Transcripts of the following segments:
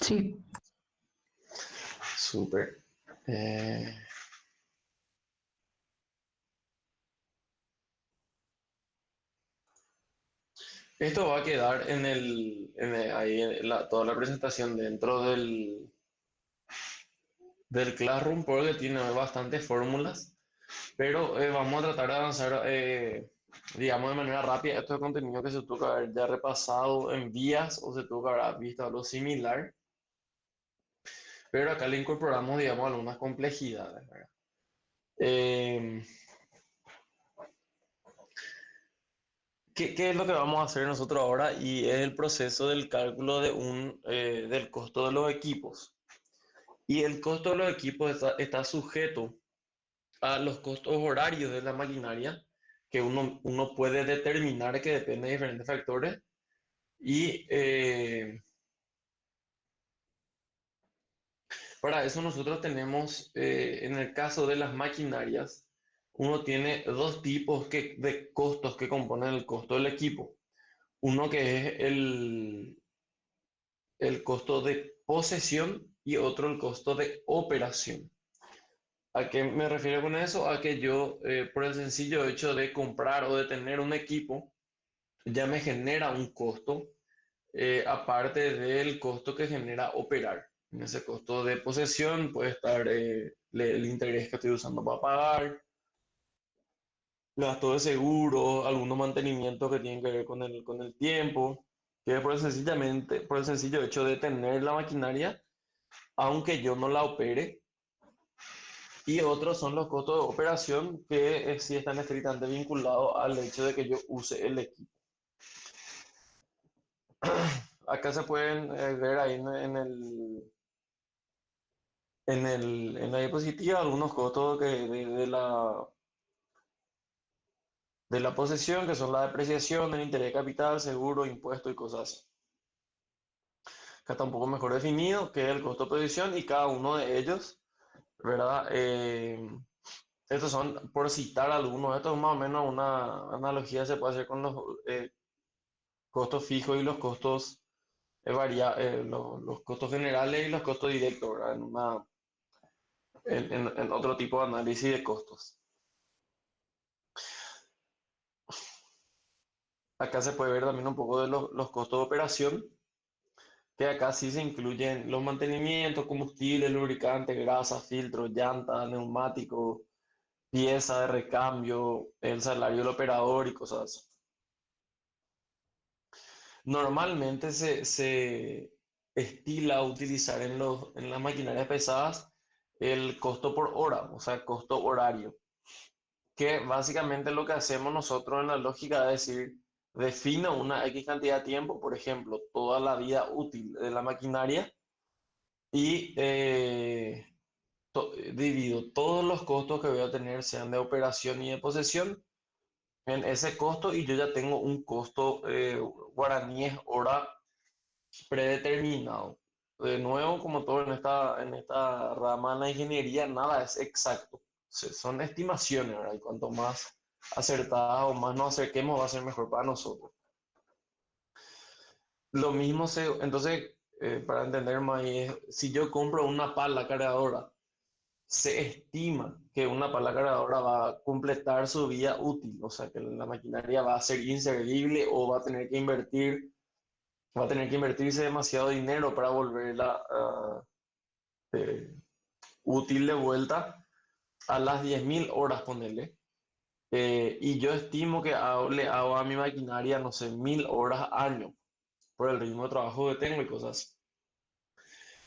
Sí, Súper. Eh, Esto va a quedar ahí en toda la presentación dentro del Classroom porque tiene bastantes fórmulas, pero vamos a tratar de avanzar, digamos, de manera rápida. Esto es contenido que se tuvo que haber ya repasado en vías o se tuvo que haber visto algo similar, pero acá le incorporamos, digamos, algunas complejidades, ¿verdad? Eh, ¿Qué es lo que vamos a hacer nosotros ahora? Y es el proceso del cálculo del costo de los equipos. Y el costo de los equipos está sujeto a los costos horarios de la maquinaria, que uno puede determinar que depende de diferentes factores. Y para eso nosotros tenemos, en el caso de las maquinarias, uno tiene dos tipos de costos que componen el costo del equipo. Uno que es el costo de posesión y otro el costo de operación. ¿A qué me refiero con eso? A que yo, por el sencillo hecho de comprar o de tener un equipo, ya me genera un costo, aparte del costo que genera operar. En ese costo de posesión puede estar el interés que estoy usando para pagar, gasto de seguro, algunos mantenimientos que tienen que ver con el tiempo, que es por el sencillo hecho de tener la maquinaria, aunque yo no la opere. Y otros son los costos de operación que sí están estrictamente vinculados al hecho de que yo use el equipo. Acá se pueden ver ahí en la diapositiva algunos costos de la posesión, que son la depreciación, el interés de capital, seguro, impuesto y cosas así. Acá está un poco mejor definido qué es el costo de posesión y cada uno de ellos, ¿verdad? Estos son, por citar algunos, esto es más o menos una analogía se puede hacer con los costos fijos y los costos los costos generales y los costos directos, ¿verdad? En otro tipo de análisis de costos. Acá se puede ver también un poco de los costos de operación, que acá sí se incluyen los mantenimientos, combustible, lubricante, grasa, filtros, llantas, neumáticos, pieza de recambio, el salario del operador y cosas así. Normalmente se estila utilizar en las maquinarias pesadas el costo por hora, o sea, costo horario, que básicamente lo que hacemos nosotros en la lógica es decir, defino una X cantidad de tiempo, por ejemplo, toda la vida útil de la maquinaria y divido todos los costos que voy a tener, sean de operación y de posesión, en ese costo y yo ya tengo un costo guaraníes hora predeterminado. De nuevo, como todo en esta rama de la ingeniería, nada es exacto. Son estimaciones, ¿verdad? Y cuanto más acertadas o más nos acerquemos, va a ser mejor para nosotros. Entonces, para entender más, si yo compro una pala cargadora, se estima que una pala cargadora va a completar su vida útil, o sea, que la maquinaria va a ser inservible o va a tener que invertirse demasiado dinero para volverla eh, útil de vuelta a las 10.000 horas, ponerle. Y yo estimo que le hago a mi maquinaria, no sé, 1.000 horas año por el ritmo de trabajo que tengo y cosas así.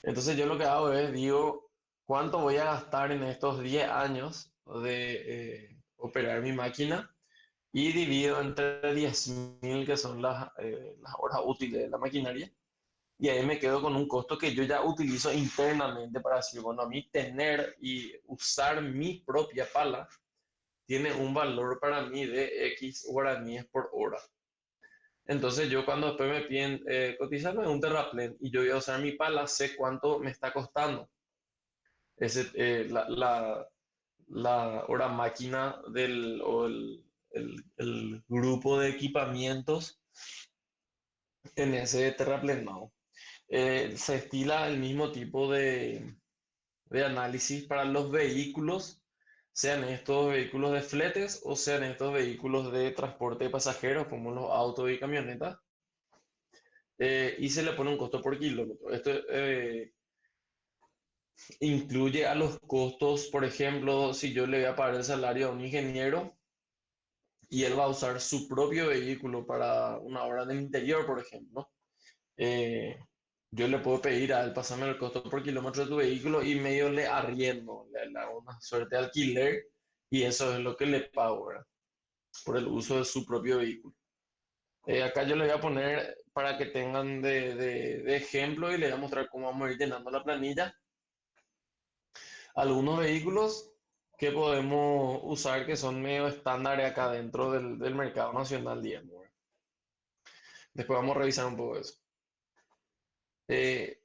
Entonces yo lo que hago es, digo, ¿cuánto voy a gastar en estos 10 años de operar mi máquina? Y divido entre 10.000, que son las horas útiles de la maquinaria. Y ahí me quedo con un costo que yo ya utilizo internamente para decir, bueno, a mí tener y usar mi propia pala tiene un valor para mí de X guaraníes por hora. Entonces yo cuando después me piden cotizarme un terraplén y yo voy a usar mi pala, sé cuánto me está costando la hora máquina el grupo de equipamientos en ese terraplenado. Se estila el mismo tipo de análisis para los vehículos, sean estos vehículos de fletes o sean estos vehículos de transporte de pasajeros, como los autos y camionetas, y se le pone un costo por kilómetro. Esto incluye a los costos, por ejemplo, si yo le voy a pagar el salario a un ingeniero y él va a usar su propio vehículo para una obra del interior, por ejemplo, eh, yo le puedo pedir a él pasarme el costo por kilómetro de tu vehículo y medio le arriendo, le hago una suerte de alquiler y eso es lo que le pago, ¿verdad? Por el uso de su propio vehículo. Acá yo le voy a poner para que tengan de ejemplo y le voy a mostrar cómo vamos a ir llenando la planilla. Algunos vehículos que podemos usar que son medio estándares acá dentro del mercado nacional, digamos, ¿verdad? Después vamos a revisar un poco eso. Eh,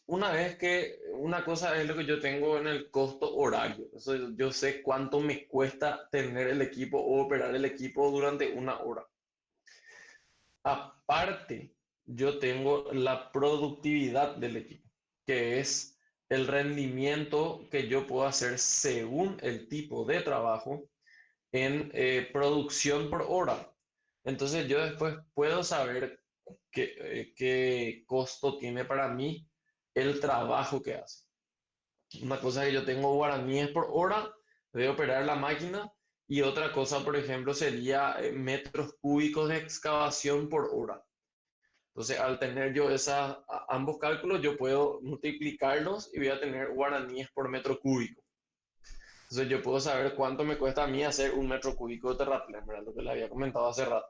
una vez que una cosa es lo que yo tengo en el costo horario. Eso yo sé cuánto me cuesta tener el equipo o operar el equipo durante una hora. Aparte, yo tengo la productividad del equipo, que es el rendimiento que yo puedo hacer según el tipo de trabajo en producción por hora. Entonces yo después puedo saber qué costo tiene para mí el trabajo que hace. Una cosa que yo tengo guaraníes por hora de operar la máquina y otra cosa, por ejemplo, sería metros cúbicos de excavación por hora. Entonces, al tener yo ambos cálculos, yo puedo multiplicarlos y voy a tener guaraníes por metro cúbico. Entonces, yo puedo saber cuánto me cuesta a mí hacer un metro cúbico de terraplén, ¿verdad? Lo que le había comentado hace rato.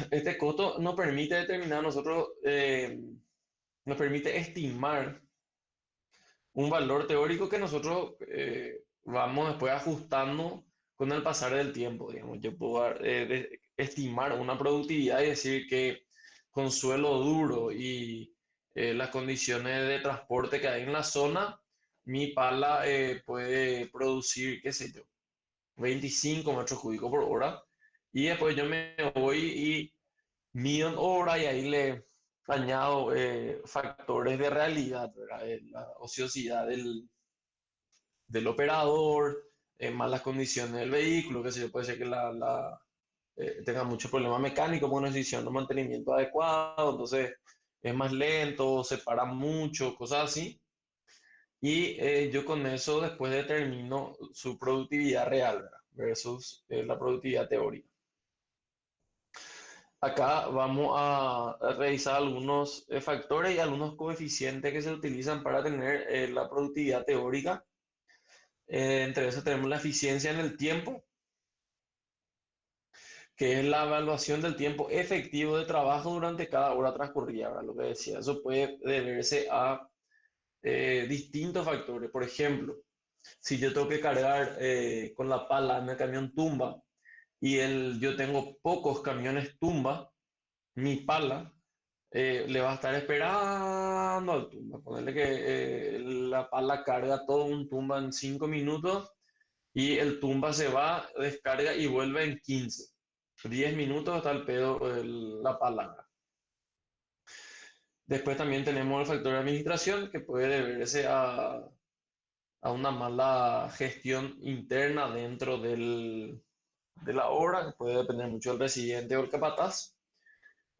Este costo nos permite determinar nosotros, nos permite estimar un valor teórico que nosotros vamos después ajustando con el pasar del tiempo, digamos. Yo puedo estimar una productividad y decir que con suelo duro y las condiciones de transporte que hay en la zona, mi pala puede producir, qué sé yo, 25 metros cúbicos por hora. Y después yo me voy y mido en hora y ahí le añado factores de realidad, ¿verdad? La ociosidad del operador, malas condiciones del vehículo, que se puede ser que tenga muchos problemas mecánicos, porque no se hicieron un mantenimiento adecuado, entonces es más lento, se para mucho, cosas así. Y yo con eso después determino su productividad real, ¿verdad? Versus la productividad teórica. Acá vamos a revisar algunos factores y algunos coeficientes que se utilizan para tener la productividad teórica. Entre eso tenemos la eficiencia en el tiempo, que es la evaluación del tiempo efectivo de trabajo durante cada hora transcurrida, ¿verdad? Lo que decía, eso puede deberse a distintos factores. Por ejemplo, si yo tengo que cargar con la pala en el camión tumba y yo tengo pocos camiones tumba, mi pala le va a estar esperando al tumba. Ponerle que la pala carga todo un tumba en 5 minutos y el tumba se va, descarga y vuelve en 15. 10 minutos hasta el pedo la pala. Después también tenemos el factor de administración que puede deberse a una mala gestión interna dentro de la obra, que puede depender mucho del residente o el capataz.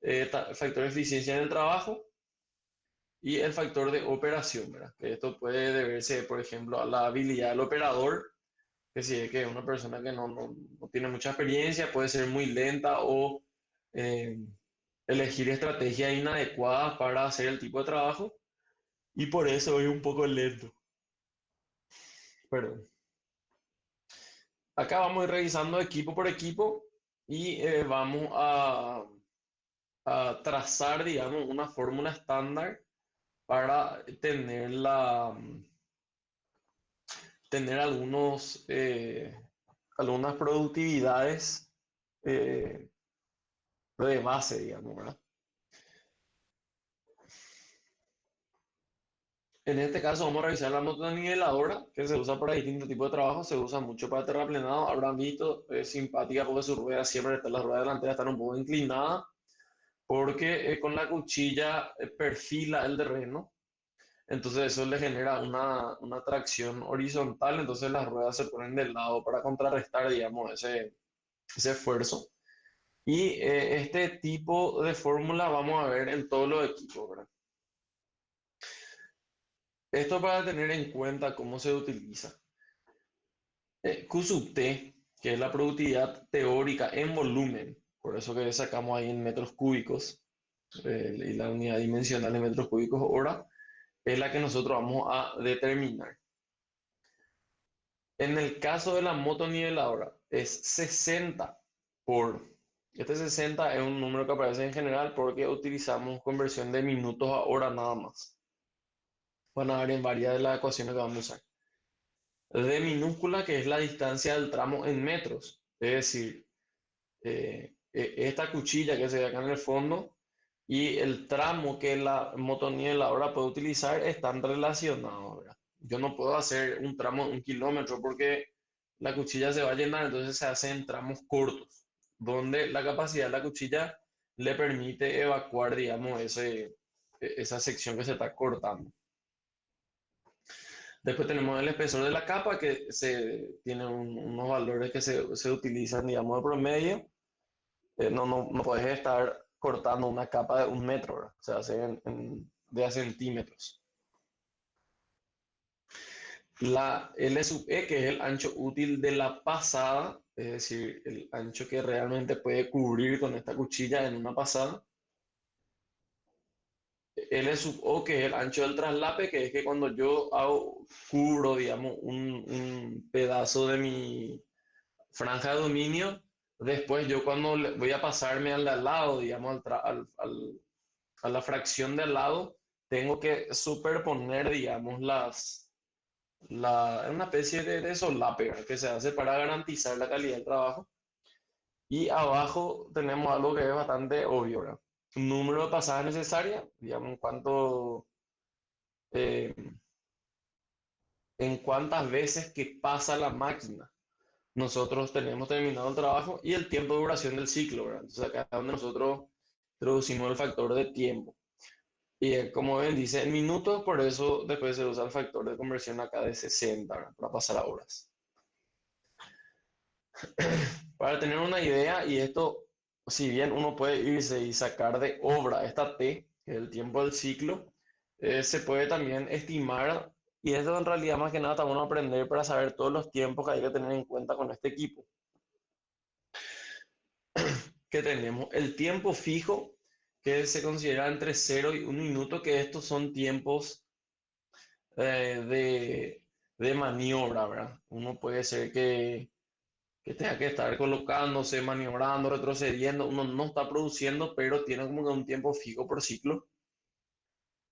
El factor de eficiencia en el trabajo y el factor de operación, ¿verdad? Que esto puede deberse, por ejemplo, a la habilidad del operador, que si es que es una persona que no tiene mucha experiencia, puede ser muy lenta o eh, elegir estrategias inadecuadas para hacer el tipo de trabajo y por eso es un poco lento. Perdón. Acá vamos a ir revisando equipo por equipo y vamos a trazar, digamos, una fórmula estándar para tener algunas productividades eh, de base, digamos, ¿verdad? En este caso vamos a revisar la motoniveladora que se usa para distintos tipos de trabajo, se usa mucho para terraplenado, habrán visto, es simpática porque su rueda siempre está, la rueda delantera están un poco inclinada porque con la cuchilla perfila el terreno, entonces eso le genera una tracción horizontal, entonces las ruedas se ponen de lado para contrarrestar, digamos, ese esfuerzo. Y este tipo de fórmula vamos a ver en todos los equipos, ¿verdad? Esto para tener en cuenta cómo se utiliza. Q sub T, que es la productividad teórica en volumen, por eso que sacamos ahí en metros cúbicos, y la unidad dimensional en metros cúbicos hora, es la que nosotros vamos a determinar. En el caso de la motoniveladora, es 60 por... Este 60 es un número que aparece en general porque utilizamos conversión de minutos a hora nada más. Van a ver en varias de las ecuaciones que vamos a usar. D minúscula, que es la distancia del tramo en metros. Es decir, esta cuchilla que se ve acá en el fondo y el tramo que la motoniveladora puede utilizar están relacionados, ¿verdad? Yo no puedo hacer un tramo de 1 kilómetro porque la cuchilla se va a llenar, entonces se hacen tramos cortos, donde la capacidad de la cuchilla le permite evacuar, digamos, esa sección que se está cortando. Después tenemos el espesor de la capa, que tiene unos valores que se utilizan, digamos, de promedio. No puedes estar cortando una capa de 1 metro, ¿verdad? Se hace de a centímetros. La L sub E, que es el ancho útil de la pasada, es decir, el ancho que realmente puede cubrir con esta cuchilla en una pasada. L sub O, que es el ancho del traslape, que es que cuando yo cubro, digamos, un pedazo de mi franja de dominio, después yo cuando voy a pasarme al de al lado, digamos, a la fracción de al lado, tengo que superponer, digamos, una especie de solape, ¿verdad? Que se hace para garantizar la calidad del trabajo. Y abajo tenemos algo que es bastante obvio, ¿verdad? Un número de pasadas necesarias, digamos, eh, en cuántas veces que pasa la máquina nosotros tenemos terminado el trabajo y el tiempo de duración del ciclo, ¿verdad? Entonces acá es donde nosotros introducimos el factor de tiempo. Y como ven, dice en minutos, por eso después se usa el factor de conversión acá de 60, ¿verdad? Para pasar a horas. Para tener una idea, y esto, si bien uno puede irse y sacar de obra esta T, que es el tiempo del ciclo, se puede también estimar, y esto en realidad más que nada está bueno aprender para saber todos los tiempos que hay que tener en cuenta con este equipo. Que tenemos el tiempo fijo, que se considera entre 0 y 1 minuto, que estos son tiempos de maniobra, ¿verdad? Uno puede ser que tenga que estar colocándose, maniobrando, retrocediendo, uno no está produciendo, pero tiene como que un tiempo fijo por ciclo.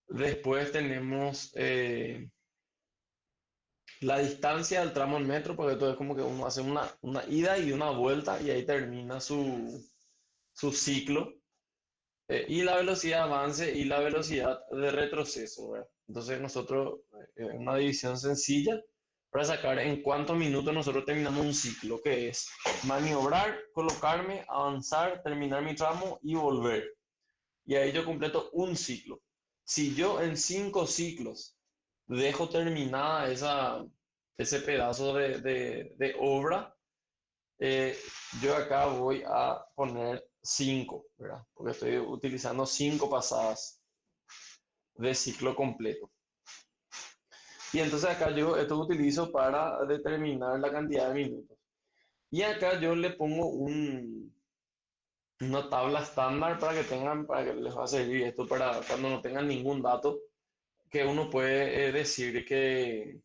Después tenemos la distancia del tramo en metro, porque todo es como que uno hace una ida y una vuelta y ahí termina su ciclo. Y la velocidad de avance y la velocidad de retroceso, ¿verdad? Entonces nosotros, una división sencilla para sacar en cuántos minutos nosotros terminamos un ciclo, que es maniobrar, colocarme, avanzar, terminar mi tramo y volver. Y ahí yo completo un ciclo. Si yo en 5 ciclos dejo terminada ese pedazo de obra, eh, yo acá voy a poner 5, ¿verdad? Porque estoy utilizando 5 pasadas de ciclo completo. Y entonces acá yo esto utilizo para determinar la cantidad de minutos. Y acá yo le pongo una tabla estándar para que les va a servir esto para cuando no tengan ningún dato, que uno puede decir que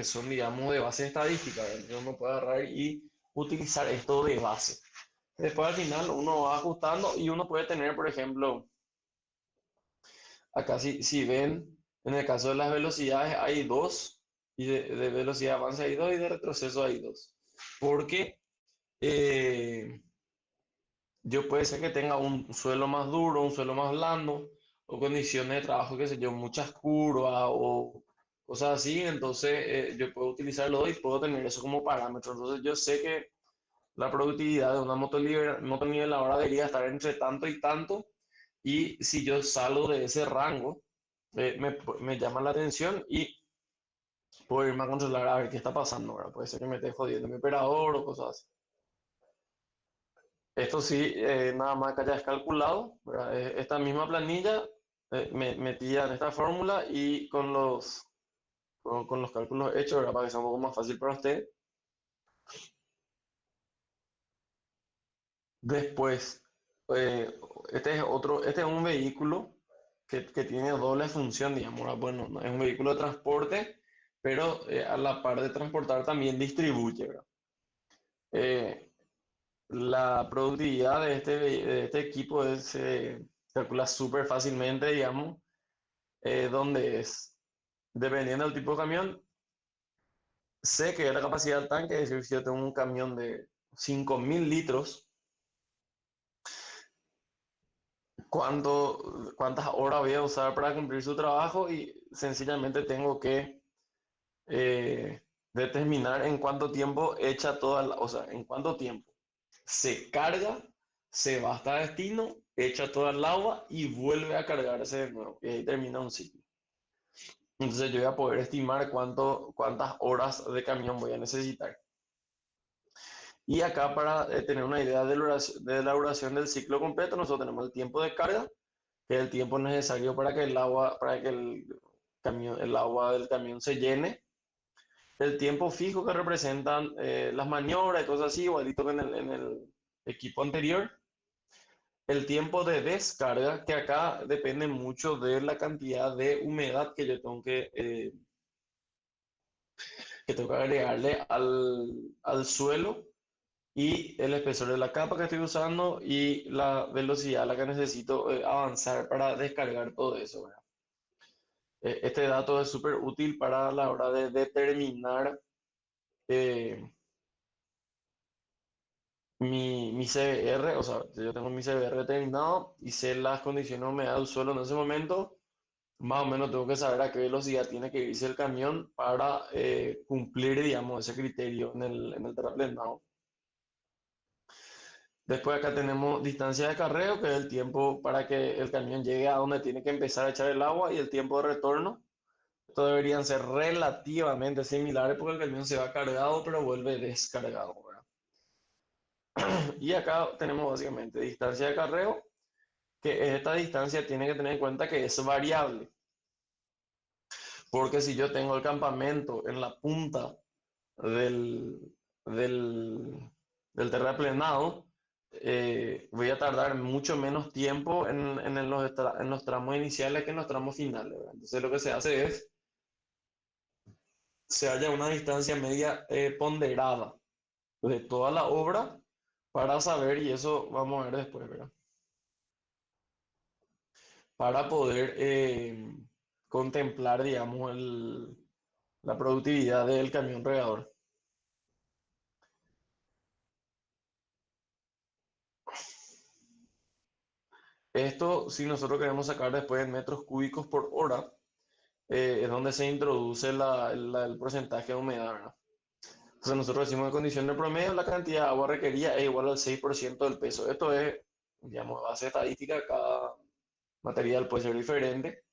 son, digamos, de base estadística, ¿verdad? Uno puede agarrar y utilizar esto de base. Después al final uno va ajustando y uno puede tener, por ejemplo, acá si ven, en el caso de las velocidades hay dos, y de velocidad de avance hay dos y de retroceso hay dos. Porque eh, yo puede ser que tenga un suelo más duro, un suelo más blando, o condiciones de trabajo, qué sé yo, muchas curvas o cosas así, entonces yo puedo utilizarlo y puedo tener eso como parámetro. Entonces yo sé que la productividad de una motoniveladora debería estar entre tanto y tanto, y si yo salgo de ese rango, me llama la atención y puedo irme a controlar a ver qué está pasando, ¿verdad? Puede ser que me esté jodiendo mi operador o cosas así. Esto sí, nada más que hayas calculado, ¿verdad? Esta misma planilla me metía en esta fórmula y con los cálculos hechos, ¿verdad? Para que sea un poco más fácil para usted. Después, eh, este es un vehículo que tiene doble función, digamos, ¿verdad? Bueno, no es un vehículo de transporte, pero a la par de transportar también distribuye, ¿verdad? Eh, la productividad de este equipo se calcula súper fácilmente, digamos, donde es, dependiendo del tipo de camión, sé que la capacidad del tanque, es decir, si yo tengo un camión de 5.000 litros, cuántas horas voy a usar para cumplir su trabajo y sencillamente tengo que eh, determinar en cuánto tiempo echa o sea, en cuánto tiempo se carga, se va hasta destino, echa toda el agua y vuelve a cargarse de nuevo. Y ahí termina un ciclo. Entonces yo voy a poder estimar cuántas horas de camión voy a necesitar. Y acá para tener una idea de la duración del ciclo completo, nosotros tenemos el tiempo de carga, que es el tiempo necesario para que el agua del camión se llene. El tiempo fijo que representan las maniobras y cosas así, igualito que en el equipo anterior. El tiempo de descarga, que acá depende mucho de la cantidad de humedad que yo que tengo que agregarle al suelo y el espesor de la capa que estoy usando y la velocidad a la que necesito avanzar para descargar todo eso, ¿verdad? Este dato es súper útil para la hora de determinar eh, mi CBR, o sea, si yo tengo mi CBR determinado y sé las condiciones de humedad del suelo en ese momento, más o menos tengo que saber a qué velocidad tiene que irse el camión para cumplir, digamos, ese criterio en el terraplén, ¿no? Después acá tenemos distancia de carreo, que es el tiempo para que el camión llegue a donde tiene que empezar a echar el agua y el tiempo de retorno. Estos deberían ser relativamente similares porque el camión se va cargado pero vuelve descargado, ¿verdad? Y acá tenemos básicamente distancia de carreo, que esta distancia tiene que tener en cuenta que es variable, porque si yo tengo el campamento en la punta del, del, del terraplenado, voy a tardar mucho menos tiempo en los tramos iniciales que en los tramos finales, ¿verdad? Entonces lo que se hace es, se halla una distancia media ponderada de toda la obra para saber, y eso vamos a ver después, ¿verdad? Para poder contemplar, digamos, la productividad del camión regador. Esto, si nosotros queremos sacar después en metros cúbicos por hora, es donde se introduce el porcentaje de humedad, ¿verdad? Entonces nosotros decimos en condición de promedio la cantidad de agua requerida es igual al 6% del peso. Esto es, digamos, base estadística, cada material puede ser diferente.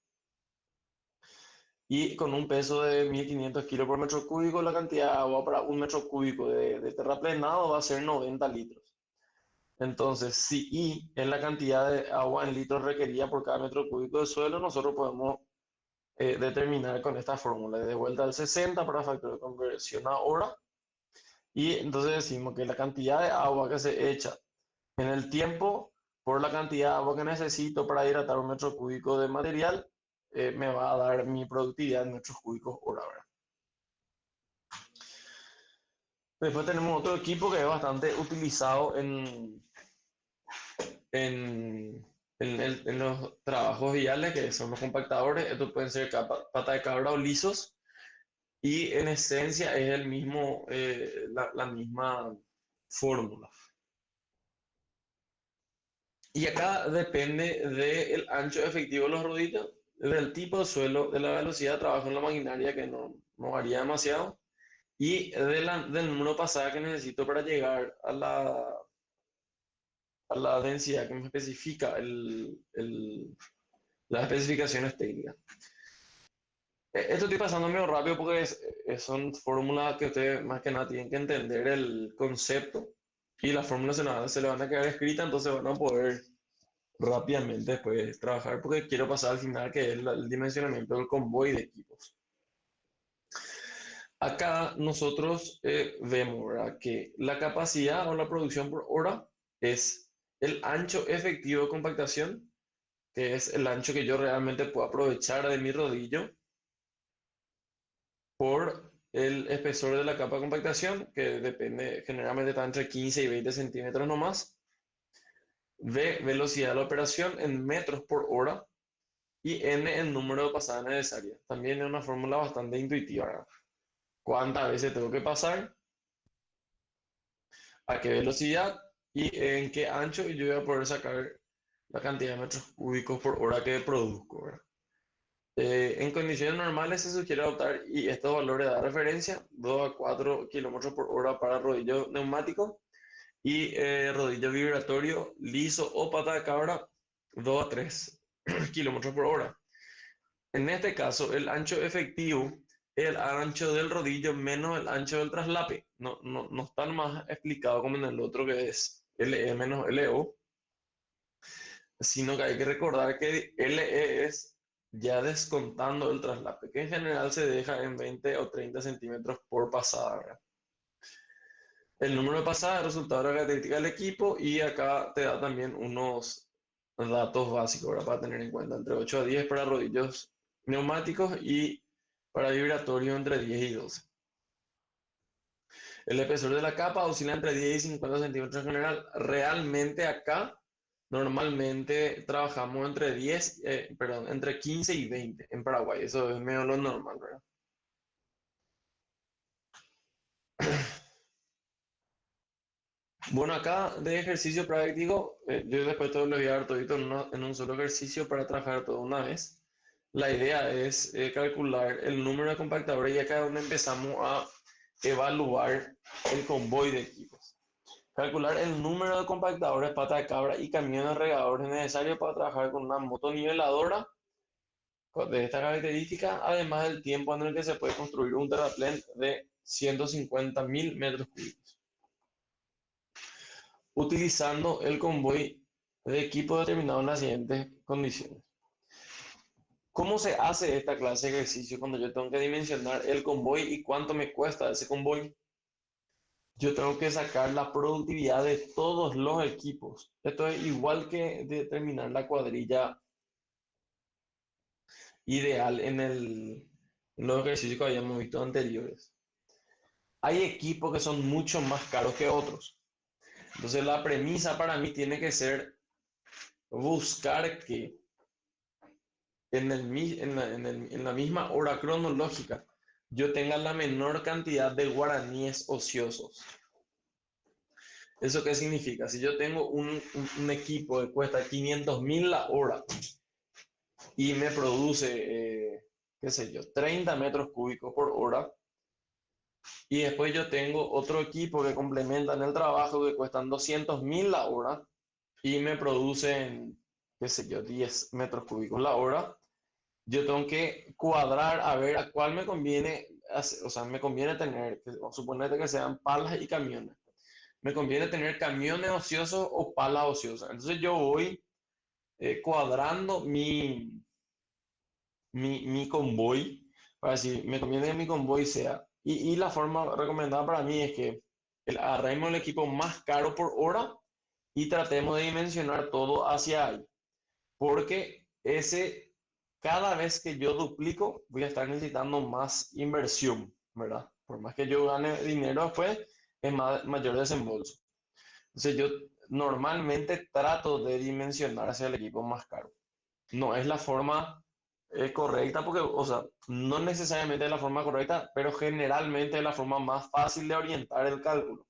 Y con un peso de 1.500 kilos por metro cúbico, la cantidad de agua para un metro cúbico de terraplenado va a ser 90 litros. Entonces, si I es la cantidad de agua en litros requerida por cada metro cúbico de suelo, nosotros podemos determinar con esta fórmula de vuelta al 60 para factor de conversión a hora. Y entonces decimos que la cantidad de agua que se echa en el tiempo por la cantidad de agua que necesito para hidratar un metro cúbico de material, me va a dar mi productividad en metros cúbicos hora, ¿verdad? Después tenemos otro equipo que es bastante utilizado en, en los trabajos viales, que son los compactadores. Estos pueden ser pata de cabra o lisos. Y en esencia es el mismo, la misma fórmula. Y acá depende del ancho efectivo de los roditos, del tipo de suelo, de la velocidad de trabajo en la maquinaria, que no varía demasiado, y del número pasada que necesito para llegar a la densidad que me especifica las especificaciones técnicas. Esto estoy pasando medio rápido porque son fórmulas que ustedes más que nada tienen que entender el concepto y las fórmulas se le van a quedar escritas, entonces van a poder rápidamente después trabajar porque quiero pasar al final que es el dimensionamiento del convoy de equipos. Acá nosotros vemos, ¿verdad?, que la capacidad o la producción por hora es el ancho efectivo de compactación, que es el ancho que yo realmente puedo aprovechar de mi rodillo, por el espesor de la capa de compactación, que depende, generalmente está entre 15 y 20 centímetros nomás, v, velocidad de la operación en metros por hora, y n, el número de pasadas necesarias. También es una fórmula bastante intuitiva, ¿verdad? ¿Cuántas veces tengo que pasar? ¿A qué velocidad? ¿Y en qué ancho? Y yo voy a poder sacar la cantidad de metros cúbicos por hora que produzco, ¿verdad? En condiciones normales se sugiere adoptar y estos valores de referencia 2 a 4 kilómetros por hora para rodillo neumático y rodillo vibratorio liso o pata de cabra 2 a 3 kilómetros por hora. En este caso, el ancho efectivo es el ancho del rodillo menos el ancho del traslape. No está más explicado como en el otro que es LE menos LO, sino que hay que recordar que LE es ya descontando el traslape, que en general se deja en 20 o 30 centímetros por pasada, ¿verdad? El número de pasadas, el resultado de la característica del equipo, y acá te da también unos datos básicos, ¿verdad?, para tener en cuenta, entre 8 a 10 para rodillos neumáticos y para vibratorio entre 10 y 12. El espesor de la capa oscila entre 10 y 50 centímetros en general. Realmente acá normalmente trabajamos entre 10, perdón, entre 15 y 20 en Paraguay. Eso es medio lo normal, ¿verdad? Bueno, acá de ejercicio práctico, yo después todo lo voy a dar todito en un solo ejercicio para trabajar todo una vez. La idea es calcular el número de compactadores y acá es donde empezamos a evaluar el convoy de equipos. Calcular el número de compactadores, pata de cabra y camiones regadores necesarios para trabajar con una motoniveladora de esta característica, además del tiempo en el que se puede construir un terraplén de 150.000 metros cúbicos. Utilizando el convoy de equipo determinado en las siguientes condiciones. ¿Cómo se hace esta clase de ejercicio cuando yo tengo que dimensionar el convoy y cuánto me cuesta ese convoy? Yo tengo que sacar la productividad de todos los equipos. Esto es igual que determinar la cuadrilla ideal en los ejercicios que habíamos visto anteriores. Hay equipos que son mucho más caros que otros. Entonces la premisa para mí tiene que ser buscar que en la misma hora cronológica yo tenga la menor cantidad de guaraníes ociosos. ¿Eso qué significa? Si yo tengo un equipo que cuesta 500.000 la hora y me produce, qué sé yo, 30 metros cúbicos por hora, y después yo tengo otro equipo que complementa en el trabajo que cuestan 200.000 la hora y me producen, qué sé yo, 10 metros cúbicos la hora, yo tengo que cuadrar a ver a cuál me conviene, o sea, me conviene tener, suponete que sean palas y camiones. Me conviene tener camiones ociosos o palas ociosas. Entonces yo voy cuadrando mi convoy para decir, me conviene que mi convoy sea. Y la forma recomendada para mí es que agarremos el equipo más caro por hora y tratemos de dimensionar todo hacia ahí. Porque cada vez que yo duplico, voy a estar necesitando más inversión, ¿verdad? Por más que yo gane dinero después, es mayor desembolso. Entonces yo normalmente trato de dimensionar hacia el equipo más caro. No es la forma correcta porque, o sea, no necesariamente es la forma correcta, pero generalmente es la forma más fácil de orientar el cálculo.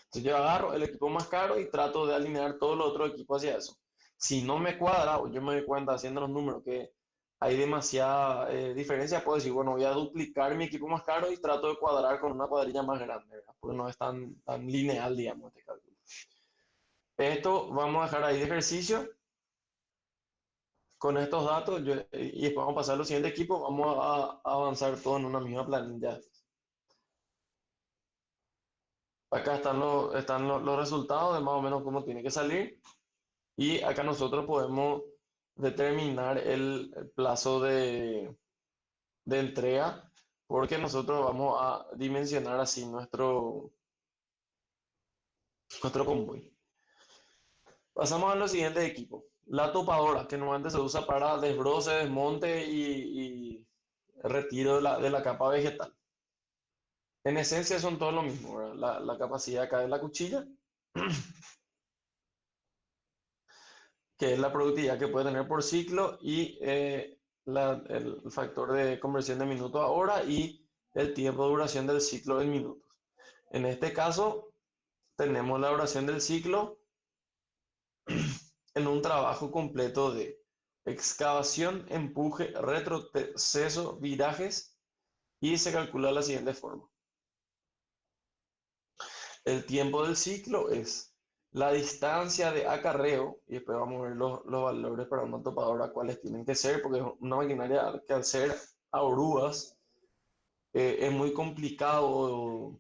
Entonces yo agarro el equipo más caro y trato de alinear todos los otros equipos hacia eso. Si no me cuadra, o yo me doy cuenta haciendo los números que hay demasiada diferencia, puedo decir, bueno, voy a duplicar mi equipo más caro y trato de cuadrar con una cuadrilla más grande, ¿verdad? Porque no es tan lineal, digamos, este cálculo. Esto vamos a dejar ahí de ejercicio con estos datos y después vamos a pasar a los siguientes equipos, vamos a avanzar todo en una misma planilla. Acá están los resultados de más o menos cómo tiene que salir y acá nosotros podemos determinar el plazo de entrega porque nosotros vamos a dimensionar así nuestro convoy. Pasamos a los siguientes equipos. La topadora, que normalmente se usa para desbroce, desmonte y retiro de la capa vegetal. En esencia son todo lo mismo, ¿verdad? La capacidad acá de la cuchilla, que es la productividad que puede tener por ciclo, y el factor de conversión de minuto a hora y el tiempo de duración del ciclo en minutos. En este caso, tenemos la duración del ciclo en un trabajo completo de excavación, empuje, retroceso, virajes y se calcula de la siguiente forma. El tiempo del ciclo es la distancia de acarreo, y después vamos a ver los valores para una topadora, cuáles tienen que ser, porque es una maquinaria que al ser a orugas es muy complicado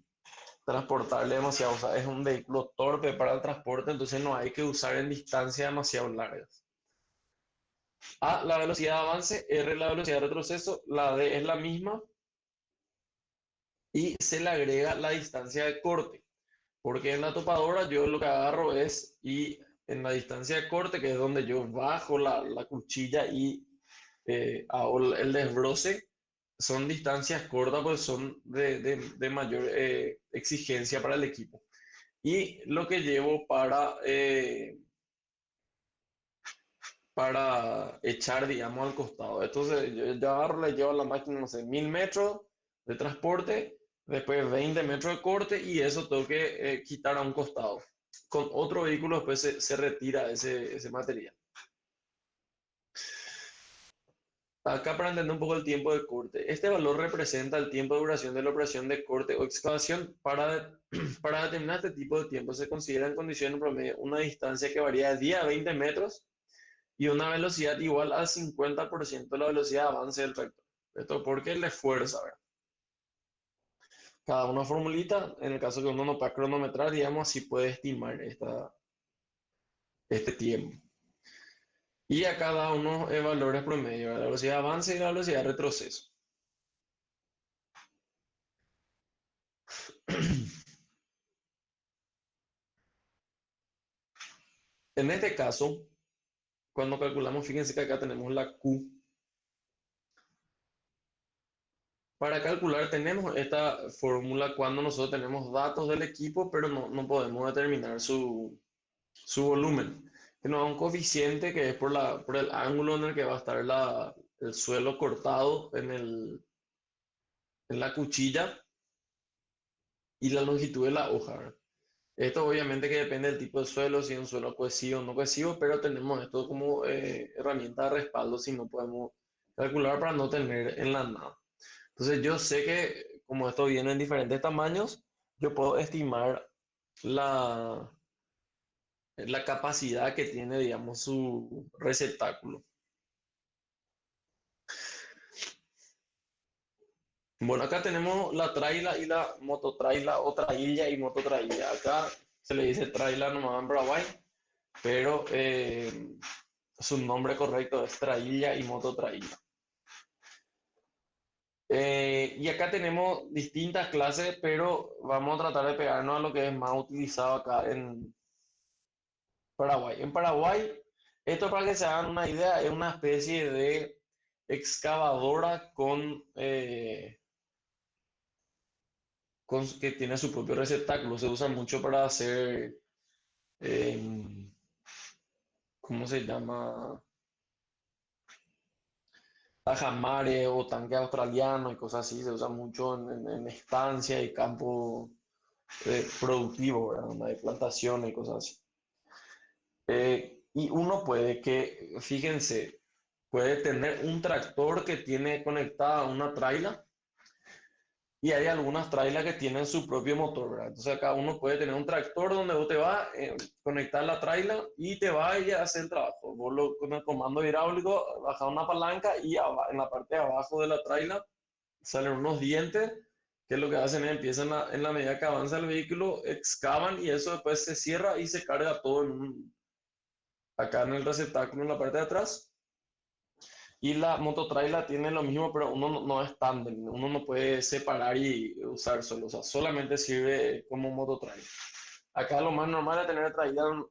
transportarle demasiado, o sea, es un vehículo torpe para el transporte, entonces no hay que usar en distancias demasiado largas. A, la velocidad de avance, R, la velocidad de retroceso, la D es la misma y se le agrega la distancia de corte. Porque en la topadora yo lo que agarro es, y en la distancia de corte, que es donde yo bajo la cuchilla y hago el desbroce, son distancias cortas, pues son de mayor exigencia para el equipo. Y lo que llevo para echar, digamos, al costado. Entonces yo agarro, le llevo a la máquina, no sé, 1000 metros de transporte, después 20 metros de corte y eso tengo que quitar a un costado. Con otro vehículo después se retira ese material. Acá para entender un poco el tiempo de corte. Este valor representa el tiempo de duración de la operación de corte o excavación. Para determinar este tipo de tiempo se considera en condiciones promedio una distancia que varía de 10 a 20 metros y una velocidad igual al 50% de la velocidad de avance del vector. Esto porque le fuerza, ¿verdad? Cada una formulita, en el caso que uno no pueda cronometrar, digamos, así puede estimar este tiempo. Y a cada uno valores promedio, ¿verdad? La velocidad de avance y la velocidad de retroceso. En este caso, cuando calculamos, fíjense que acá tenemos la Q. Para calcular tenemos esta fórmula cuando nosotros tenemos datos del equipo, pero no podemos determinar su volumen. Que nos da un coeficiente que es por el ángulo en el que va a estar el suelo cortado en la cuchilla y la longitud de la hoja, ¿verdad? Esto obviamente que depende del tipo de suelo, si es un suelo cohesivo o no cohesivo, pero tenemos esto como herramienta de respaldo si no podemos calcular para no tener en la nada. Entonces yo sé que como esto viene en diferentes tamaños, yo puedo estimar la, la capacidad que tiene, digamos, su receptáculo. Bueno, acá tenemos la traila y la mototraila o trailla y mototrailla. Acá se le dice traila nomás en Paraguay, pero su nombre correcto es trailla y mototraila. Y acá tenemos distintas clases, pero vamos a tratar de pegarnos a lo que es más utilizado acá en Paraguay. En Paraguay, esto para que se hagan una idea, es una especie de excavadora que tiene su propio receptáculo. Se usa mucho para hacer, eh, ¿cómo se llama? Tajamares o tanque australiano y cosas así. Se usa mucho en estancia y campo productivo, ¿verdad? Donde hay plantaciones y cosas así. Y uno puede que, fíjense, puede tener un tractor que tiene conectada una traila y hay algunas trailas que tienen su propio motor, ¿verdad? Entonces cada uno puede tener un tractor donde vos te vas a conectar la traila y te va a ir a hacer el trabajo. Con el comando hidráulico bajas una palanca y en la parte de abajo de la traila salen unos dientes que lo que hacen es empiezan en la medida que avanza el vehículo, excavan y eso después se cierra y se carga todo acá en el receptáculo en la parte de atrás. Y la mototraila tiene lo mismo, pero uno no es tándem, uno no puede separar y usar solo, o sea, solamente sirve como mototraila. Acá lo más normal es tener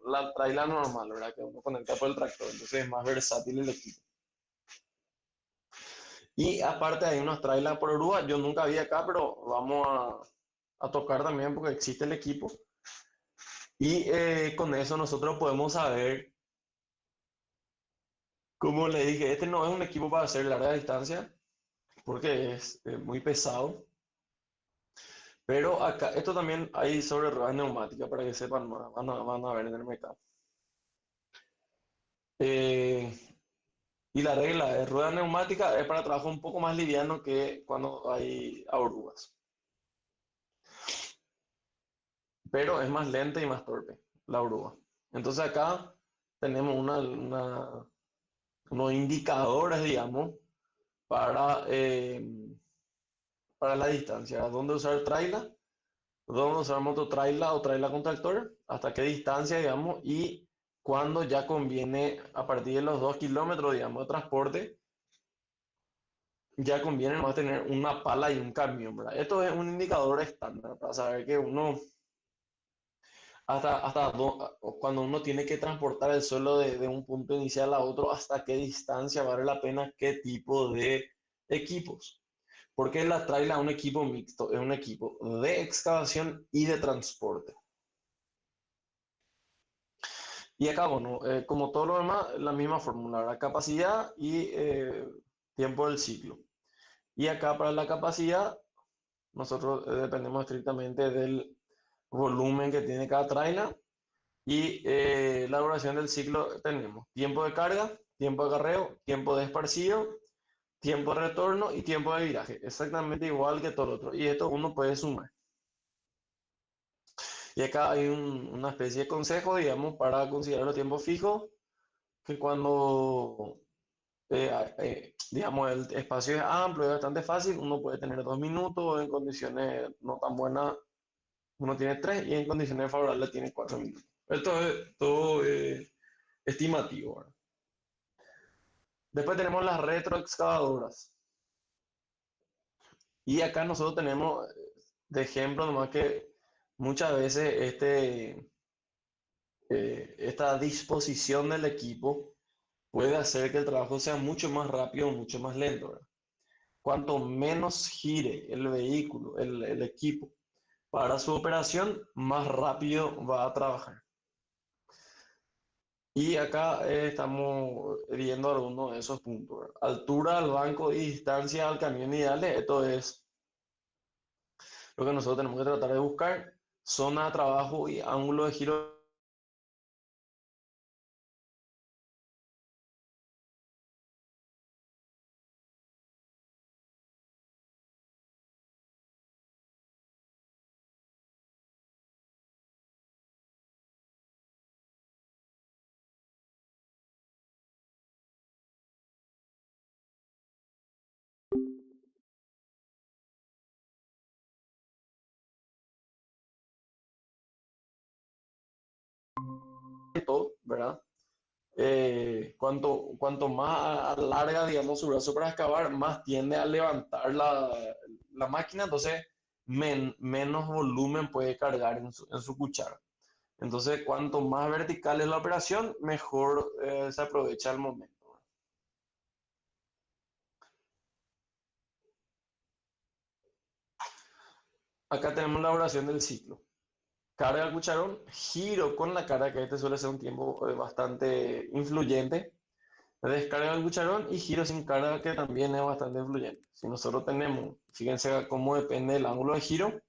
la traila normal, ¿verdad? Que uno conecta por el tractor, entonces es más versátil el equipo. Y aparte hay unas trailas por grúa, yo nunca vi acá, pero vamos a tocar también porque existe el equipo. Y con eso nosotros podemos saber, como le dije, este no es un equipo para hacer larga distancia, porque es muy pesado. Pero acá, esto también hay sobre ruedas neumáticas para que sepan más, van a ver en el mercado. Eh, y la regla de rueda neumática es para trabajo un poco más liviano que cuando hay orugas. Pero es más lenta y más torpe la oruga. Entonces acá tenemos unos indicadores, digamos, para, eh, para la distancia. Dónde usar traila, dónde usar mototraila o traila con tractor, hasta qué distancia, digamos, y cuándo ya conviene, a partir de los 2 kilómetros, digamos, de transporte, ya conviene más tener una pala y un camión, ¿verdad? Esto es un indicador estándar para saber que uno, cuando uno tiene que transportar el suelo de un punto inicial a otro, hasta qué distancia vale la pena, qué tipo de equipos. Porque la traila es un equipo mixto, es un equipo de excavación y de transporte. Y acá, bueno, como todo lo demás, la misma fórmula, ¿verdad? Capacidad y tiempo del ciclo. Y acá para la capacidad, nosotros dependemos estrictamente del volumen que tiene cada trailer y la duración del ciclo tenemos tiempo de carga, tiempo de acarreo, tiempo de esparcido, tiempo de retorno y tiempo de viraje. Exactamente igual que todo lo otro. Y esto uno puede sumar. Y acá hay una especie de consejo, digamos, para considerar los tiempos fijos, que cuando digamos, el espacio es amplio, es bastante fácil, uno puede tener 2 minutos, en condiciones no tan buenas uno tiene 3 y en condiciones favorables tiene 4 minutos. Esto es todo estimativo, ¿verdad? Después tenemos las retroexcavadoras. Y acá nosotros tenemos de ejemplo nomás que muchas veces esta disposición del equipo puede hacer que el trabajo sea mucho más rápido o mucho más lento, ¿verdad? Cuanto menos gire el vehículo, el equipo, para su operación, más rápido va a trabajar. Y acá estamos viendo algunos de esos puntos, ¿verdad? Altura al banco y distancia al camión ideales. Esto es lo que nosotros tenemos que tratar de buscar. Zona de trabajo y ángulo de giro. Todo, ¿verdad? Cuanto más larga, digamos, su brazo para excavar, más tiende a levantar la máquina, entonces menos volumen puede cargar en su cuchara. Entonces, cuanto más vertical es la operación, mejor se aprovecha el momento. Acá tenemos la duración del ciclo. Carga el cucharón, giro con la carga, que este suele ser un tiempo bastante influyente. Descarga el cucharón y giro sin carga, que también es bastante influyente. Si nosotros tenemos, fíjense cómo depende del ángulo de giro,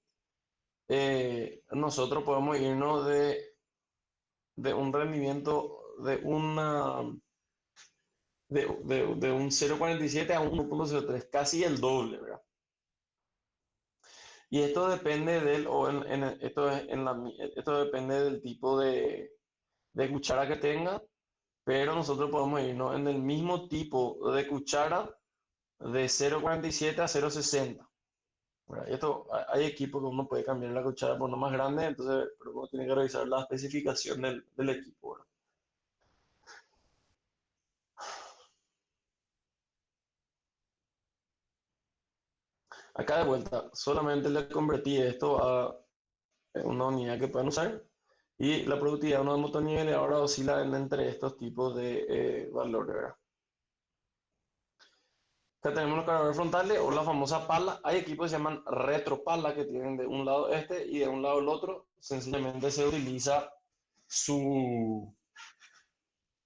nosotros podemos irnos de un rendimiento de de un 0,47 a un 1,03, casi el doble, ¿verdad? Y esto depende del, o esto, esto depende del tipo de cuchara que tenga, pero nosotros podemos irnos en el mismo tipo de cuchara de 0,47 a 0,60. ¿Verdad? Y esto, hay equipos que uno puede cambiar la cuchara por uno más grande, entonces pero uno tiene que revisar la especificación del equipo. ¿Verdad? Acá de vuelta, solamente le convertí esto a una unidad que pueden usar y la productividad de unos motoniveles ahora oscila entre estos tipos de valores. ¿Verdad? Acá tenemos los cargadores frontales o la famosa pala. Hay equipos que se llaman retropala que tienen de un lado este y de un lado el otro. Sencillamente se utiliza su,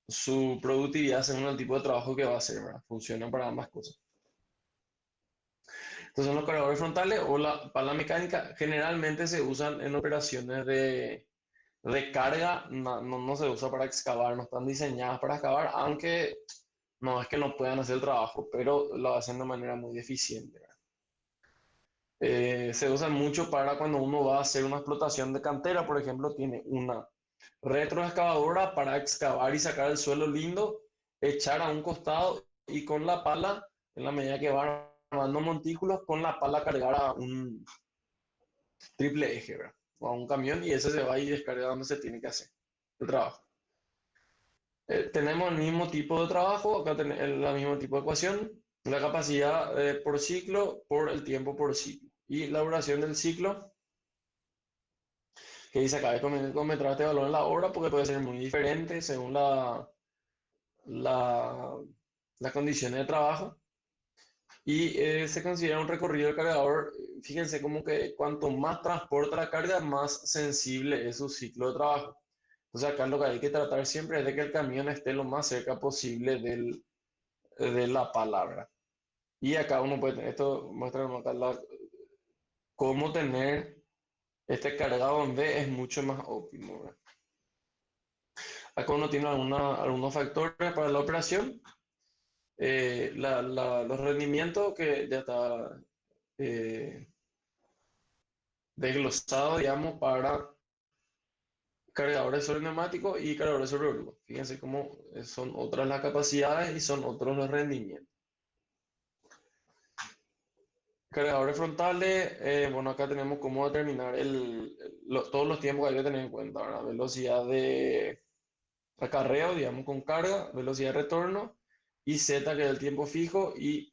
su productividad según el tipo de trabajo que va a hacer. ¿Verdad? Funcionan para ambas cosas. Entonces los cargadores frontales o la pala mecánica generalmente se usan en operaciones de carga, no se usa para excavar, no están diseñadas para excavar, aunque no es que no puedan hacer el trabajo, pero lo hacen de manera muy eficiente. Se usan mucho para cuando uno va a hacer una explotación de cantera, por ejemplo, tiene una retroexcavadora para excavar y sacar el suelo lindo, echar a un costado y con la pala, en la medida que van armando montículos, con la pala cargar a un triple eje, ¿verdad? O a un camión y ese se va y descarga donde se tiene que hacer el trabajo. Tenemos el mismo tipo de trabajo, acá tenemos el mismo tipo de ecuación, la capacidad por ciclo por el tiempo por ciclo. Y la duración del ciclo, que dice acá, es convertir este valor en la hora porque puede ser muy diferente según la, las condiciones de trabajo. Y se considera un recorrido del cargador, fíjense como que cuanto más transporta la carga, más sensible es su ciclo de trabajo. Entonces acá lo que hay que tratar siempre es de que el camión esté lo más cerca posible de la palabra. Y acá uno puede tener, esto muestra acá cómo tener este cargado en B es mucho más óptimo. ¿Verdad? Acá uno tiene algunos factores para la operación. Los rendimientos que ya está eh, desglosado, digamos, para cargadores sobre neumáticos y cargadores sobre oruga. Fíjense cómo son otras las capacidades y son otros los rendimientos. Cargadores frontales, bueno, acá tenemos cómo determinar todos los tiempos que hay que tener en cuenta, ¿verdad? Velocidad de acarreo, digamos, con carga, velocidad de retorno y Z, que es el tiempo fijo, y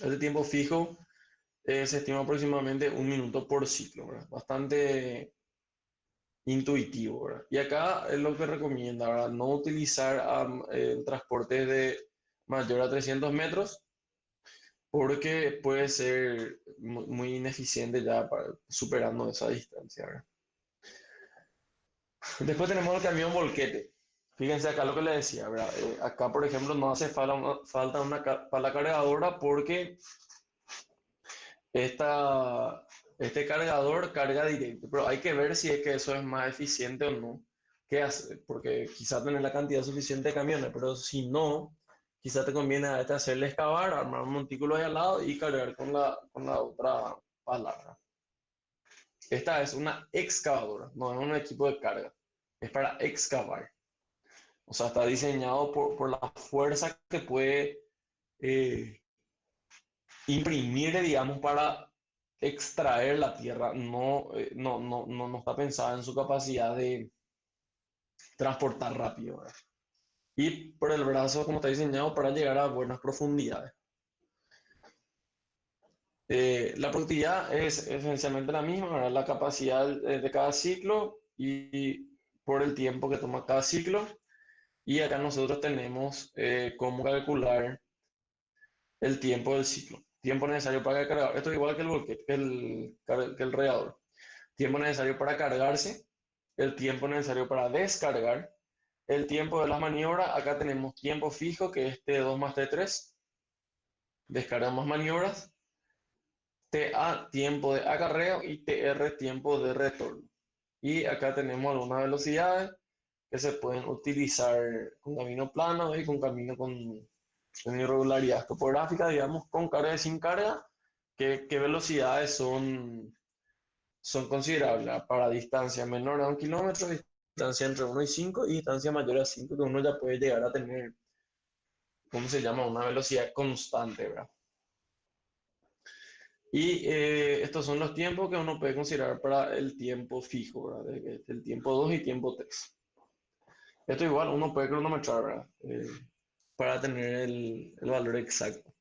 el tiempo fijo se estima aproximadamente un minuto por ciclo, ¿verdad? Bastante intuitivo, ¿verdad? Y acá es lo que recomienda, ¿verdad? No utilizar transportes de mayor a 300 metros porque puede ser muy ineficiente ya superando esa distancia, ¿verdad? Después tenemos el camión volquete. Fíjense acá lo que le decía, ¿verdad? Acá, por ejemplo, no hace falta una pala cargadora porque esta, este cargador carga directo, pero hay que ver si es que eso es más eficiente o no. ¿Qué hace? Porque quizás tener la cantidad suficiente de camiones, pero si no, quizás te conviene a este hacerle excavar, armar un montículo ahí al lado y cargar con la otra pala. Esta es una excavadora, no es un equipo de carga, es para excavar. O sea, está diseñado por la fuerza que puede eh, imprimir, digamos, para extraer la tierra. No está pensada en su capacidad de transportar rápido. ¿Verdad? Y por el brazo, como está diseñado, para llegar a buenas profundidades. La productividad es esencialmente la misma, ¿verdad? La capacidad de cada ciclo y por el tiempo que toma cada ciclo. Y acá nosotros tenemos cómo calcular el tiempo del ciclo. Tiempo necesario para el cargador. Esto es igual que el volquete, que el radiador. Tiempo necesario para cargarse, el tiempo necesario para descargar, el tiempo de las maniobras. Acá tenemos tiempo fijo, que es T2 más T3. Descargamos maniobras. TA, tiempo de acarreo y TR, tiempo de retorno. Y acá tenemos algunas velocidades que se pueden utilizar con camino plano y con camino con irregularidad topográfica, digamos, con carga y sin carga, qué velocidades son considerables para distancia menor a 1 kilómetro, distancia entre 1 y 5 y distancia mayor a 5, que uno ya puede llegar a tener, ¿cómo se llama? Una velocidad constante, ¿verdad? Y estos son los tiempos que uno puede considerar para el tiempo fijo, ¿verdad? El tiempo 2 y tiempo 3. Esto igual uno puede cronometrar, ¿verdad? Para tener el valor exacto.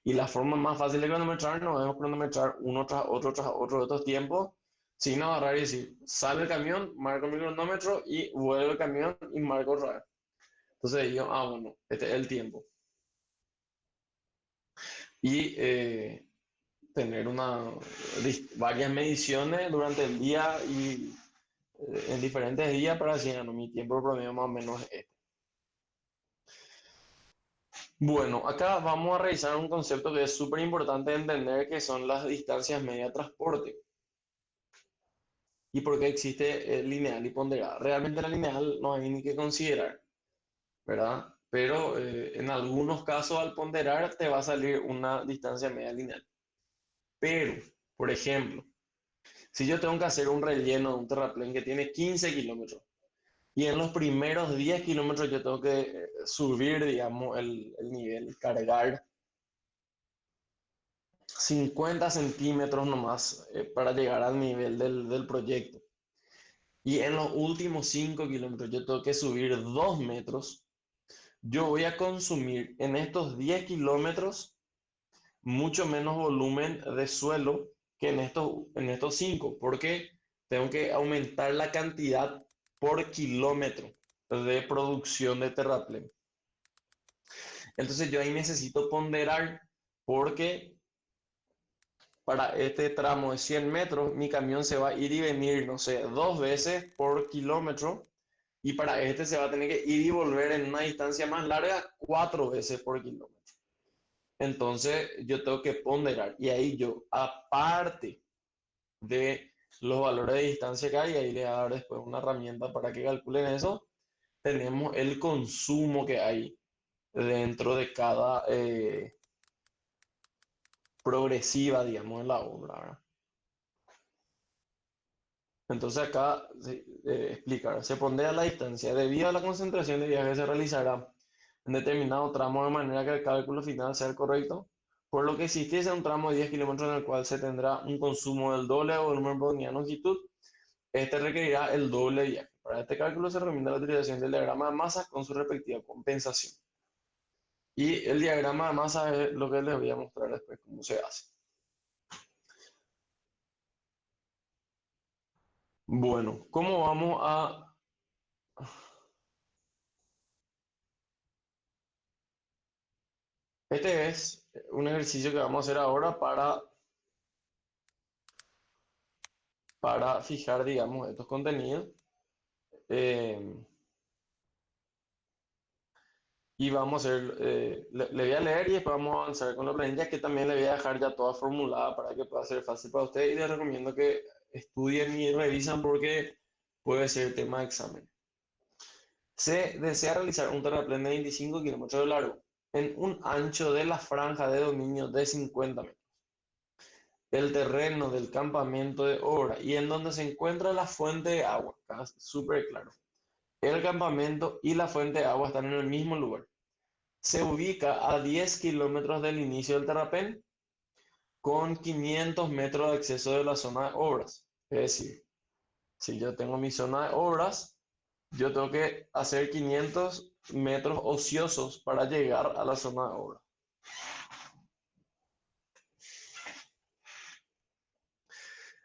Y la forma más fácil de cronometrar no es cronometrar uno tras otro de estos tiempos, sin agarrar y decir, sale el camión, marco mi cronómetro y vuelve el camión y marco otra vez. Entonces yo, bueno, este es el tiempo. Y tener varias mediciones durante el día y en diferentes días para decir, no, mi tiempo promedio más o menos es este. Bueno, acá vamos a revisar un concepto que es súper importante entender, que son las distancias media transporte. ¿Y por qué existe lineal y ponderada? Realmente la lineal no hay ni que considerar, ¿verdad? Pero en algunos casos al ponderar te va a salir una distancia media lineal. Pero, por ejemplo, si yo tengo que hacer un relleno de un terraplén que tiene 15 kilómetros y en los primeros 10 kilómetros yo tengo que subir, digamos, el nivel, cargar 50 centímetros nomás para llegar al nivel del proyecto. Y en los últimos 5 kilómetros yo tengo que subir 2 metros. Yo voy a consumir en estos 10 kilómetros mucho menos volumen de suelo que en estos 5, porque tengo que aumentar la cantidad por kilómetro de producción de terraplén. Entonces yo ahí necesito ponderar, porque para este tramo de 100 metros mi camión se va a ir y venir, no sé, 2 veces por kilómetro, y para este se va a tener que ir y volver en una distancia más larga 4 veces por kilómetro. Entonces yo tengo que ponderar, y ahí yo, aparte de los valores de distancia que hay, ahí le voy a dar después una herramienta para que calculen eso, tenemos el consumo que hay dentro de cada progresiva, digamos, en la obra, ¿verdad? Entonces acá explicar, se pondera la distancia debido a la concentración de viajes que se realizará en determinado tramo de manera que el cálculo final sea el correcto, por lo que existiese un tramo de 10 kilómetros en el cual se tendrá un consumo del doble o volumen por unidad de longitud, este requerirá el doble de viaje. Para este cálculo se recomienda la utilización del diagrama de masas con su respectiva compensación. Y el diagrama de masas es lo que les voy a mostrar después cómo se hace. Bueno, ¿cómo vamos a...? Este es un ejercicio que vamos a hacer ahora para fijar, digamos, estos contenidos. Eh, y vamos a hacer, le voy a leer y después vamos a avanzar con la planilla, que también le voy a dejar ya toda formulada para que pueda ser fácil para ustedes, y les recomiendo que estudien y revisan porque puede ser tema de examen. Se desea realizar un terraplén de 25 kilómetros de largo en un ancho de la franja de dominio de 50 metros. El terreno del campamento de obra y en donde se encuentra la fuente de agua, súper claro. El campamento y la fuente de agua están en el mismo lugar. Se ubica a 10 kilómetros del inicio del terraplén, con 500 metros de acceso de la zona de obras. Es decir, si yo tengo mi zona de obras, yo tengo que hacer 500 metros ociosos para llegar a la zona de obra.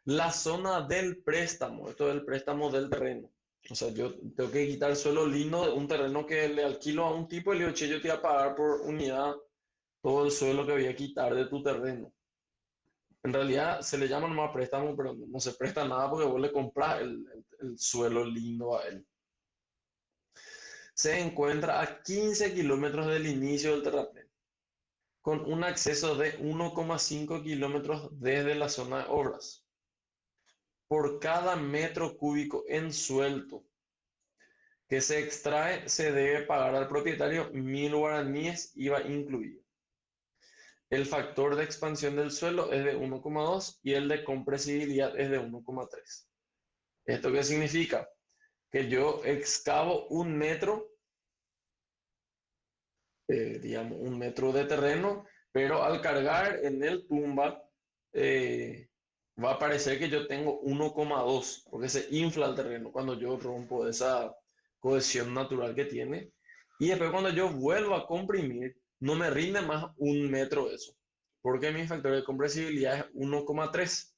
La zona del préstamo, esto es el préstamo del terreno. O sea, yo tengo que quitar suelo lindo de un terreno que le alquilo a un tipo y le digo, che, yo te voy a pagar por unidad todo el suelo que voy a quitar de tu terreno. En realidad se le llama nomás préstamo, pero no se presta nada porque vos le compras el suelo lindo a él. Se encuentra a 15 kilómetros del inicio del terraplén, con un acceso de 1,5 kilómetros desde la zona de obras. Por cada metro cúbico en suelto que se extrae se debe pagar al propietario 1.000 guaraníes IVA incluido. El factor de expansión del suelo es de 1,2 y el de compresibilidad es de 1,3. ¿Esto qué significa? Que yo excavo un metro, digamos, un metro de terreno, pero al cargar en el tumba, va a parecer que yo tengo 1,2, porque se infla el terreno cuando yo rompo esa cohesión natural que tiene. Y después cuando yo vuelvo a comprimir, no me rinde más un metro eso, porque mi factor de compresibilidad es 1,3.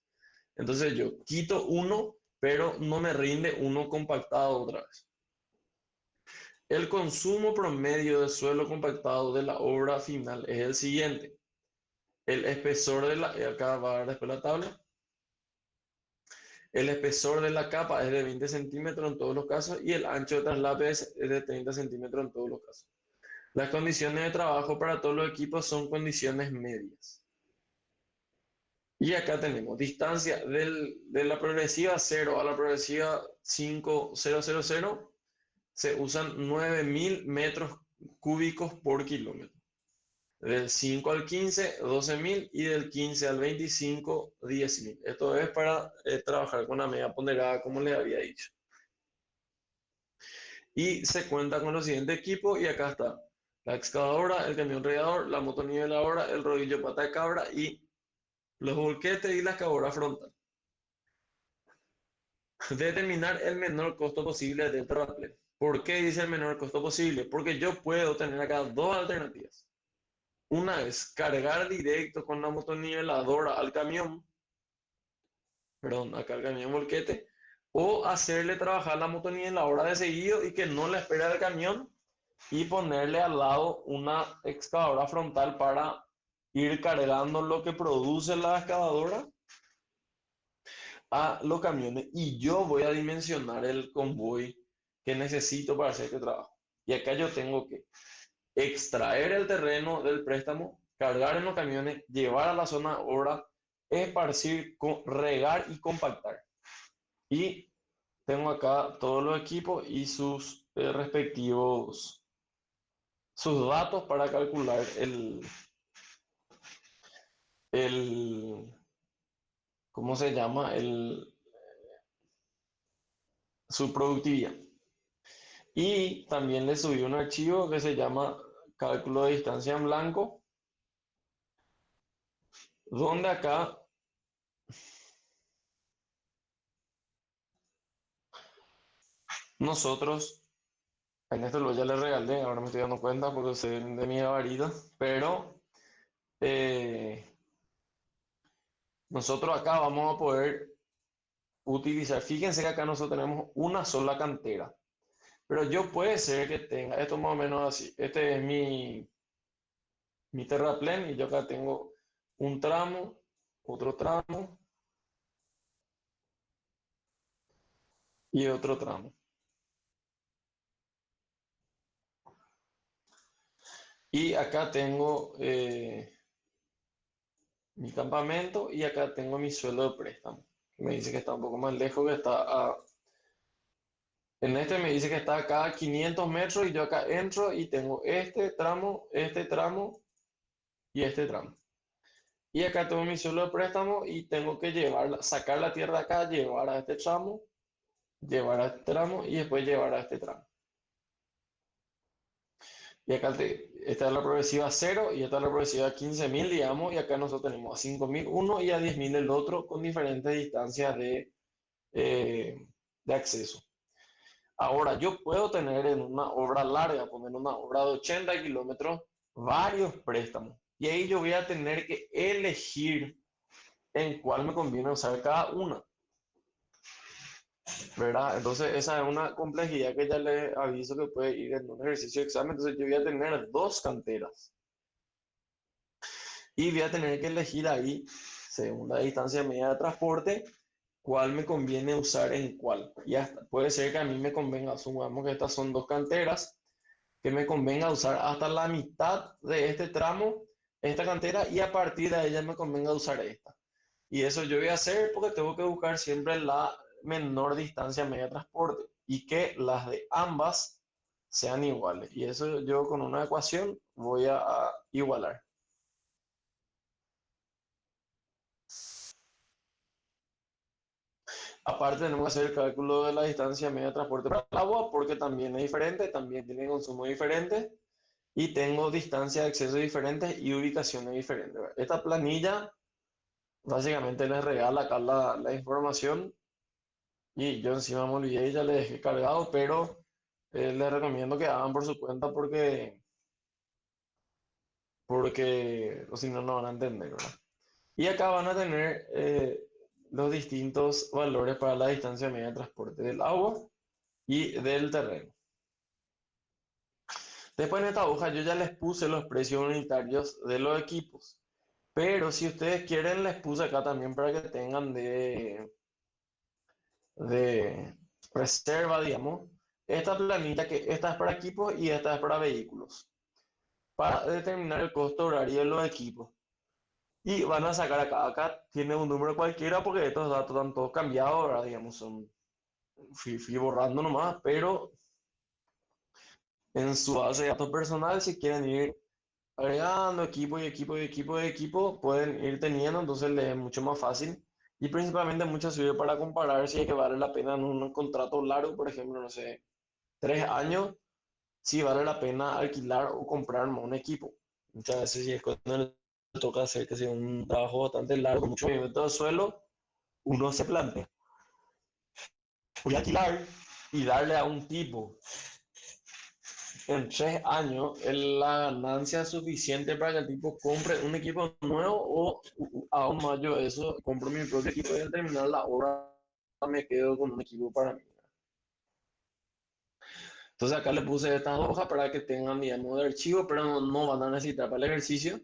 Entonces yo quito uno, pero no me rinde uno compactado otra vez. El consumo promedio de suelo compactado de la obra final es el siguiente. El espesor de la, acá va a ver después la tabla. El espesor de la capa es de 20 centímetros en todos los casos y el ancho de traslape es de 30 centímetros en todos los casos. Las condiciones de trabajo para todos los equipos son condiciones medias. Y acá tenemos distancia de la progresiva 0 a la progresiva 5000, se usan 9.000 metros cúbicos por kilómetro. Del 5 al 15, 12.000 y del 15 al 25, 10.000. Esto es para trabajar con la media ponderada, como les había dicho. Y se cuenta con los siguientes equipos y acá está la excavadora, el camión radiador, la motoniveladora, el rodillo pata de cabra y los volquetes y la excavadora frontal. Determinar el menor costo posible del terraplén. ¿Por qué dice el menor costo posible? Porque yo puedo tener acá dos alternativas. Una es cargar directo con la motoniveladora al camión, perdón, acá al camión volquete, o hacerle trabajar la motoniveladora de seguido y que no le espere al camión y ponerle al lado una excavadora frontal para ir cargando lo que produce la excavadora a los camiones y yo voy a dimensionar el convoy que necesito para hacer este trabajo. Y acá yo tengo que extraer el terreno del préstamo, cargar en los camiones, llevar a la zona obra, esparcir, regar y compactar. Y tengo acá todos los equipos y sus respectivos sus datos para calcular el ¿cómo se llama? Su productividad. Y también le subí un archivo que se llama cálculo de distancia en blanco, donde acá nosotros, en esto lo ya le regalé, ahora me estoy dando cuenta porque se ven de mi gabarito, pero eh, nosotros acá vamos a poder utilizar, fíjense que acá nosotros tenemos una sola cantera, pero yo puede ser que tenga, esto más o menos así, este es mi terraplén y yo acá tengo un tramo, otro tramo y otro tramo. Y acá tengo mi campamento y acá tengo mi sueldo de préstamo. Me dice que está un poco más lejos, que está en este me dice que está acá a 500 metros y yo acá entro y tengo este tramo y este tramo. Y acá tengo mi sueldo de préstamo y tengo que sacar la tierra de acá, llevar a este tramo, llevar a este tramo y después llevar a este tramo. Y acá esta es la progresiva 0 y esta es la progresiva 15.000, digamos, y acá nosotros tenemos a 5.000 uno y a 10.000 el otro con diferentes distancias de acceso. Ahora, yo puedo tener en una obra larga, poner una obra de 80 kilómetros, varios préstamos. Y ahí yo voy a tener que elegir en cuál me conviene usar cada una, ¿verdad? Entonces, esa es una complejidad que ya les aviso que puede ir en un ejercicio de examen. Entonces, yo voy a tener dos canteras. Y voy a tener que elegir ahí, según la distancia media de transporte, cuál me conviene usar en cuál. Y hasta, puede ser que a mí me convenga, supongamos que estas son dos canteras, que me convenga usar hasta la mitad de este tramo, esta cantera, y a partir de ella me convenga usar esta. Y eso yo voy a hacer porque tengo que buscar siempre la menor distancia media de transporte. y que las de ambas sean iguales. Y eso yo con una ecuación voy a igualar. Aparte tenemos que hacer el cálculo de la distancia media de transporte para el agua porque también es diferente, también tiene consumo diferente y tengo distancia de acceso diferentes y ubicaciones diferentes. Esta planilla básicamente les regala acá la información y yo encima me olvidé y ya le dejé cargado, pero les recomiendo que hagan por su cuenta porque o si no, no van a entender, ¿verdad? Y acá van a tener los distintos valores para la distancia media de transporte del agua y del terreno. Después en esta hoja yo ya les puse los precios unitarios de los equipos, pero si ustedes quieren les puse acá también para que tengan de reserva, digamos, esta planilla que esta es para equipos y esta es para vehículos, para determinar el costo horario de los equipos. Y van a sacar acá tiene un número cualquiera porque estos datos están todos cambiados, ahora digamos, fui borrando nomás, pero en su base de datos personal, si quieren ir agregando equipo y equipo y equipo y equipo, pueden ir teniendo, entonces les es mucho más fácil. Y principalmente mucho sirve para comparar si es que vale la pena en un contrato largo, por ejemplo, no sé, 3 años, si vale la pena alquilar o comprar un equipo. Muchas veces si es cuando le toca hacer que sea un trabajo bastante largo, mucho movimiento de suelo, uno se plantea, voy a alquilar y darle a un tipo en 3 años la ganancia suficiente para que el tipo compre un equipo nuevo o aún más yo eso, compro mi propio equipo y al terminar la obra me quedo con un equipo para mí. Entonces acá le puse estas hojas para que tengan, digamos, de archivo, pero no van a necesitar para el ejercicio.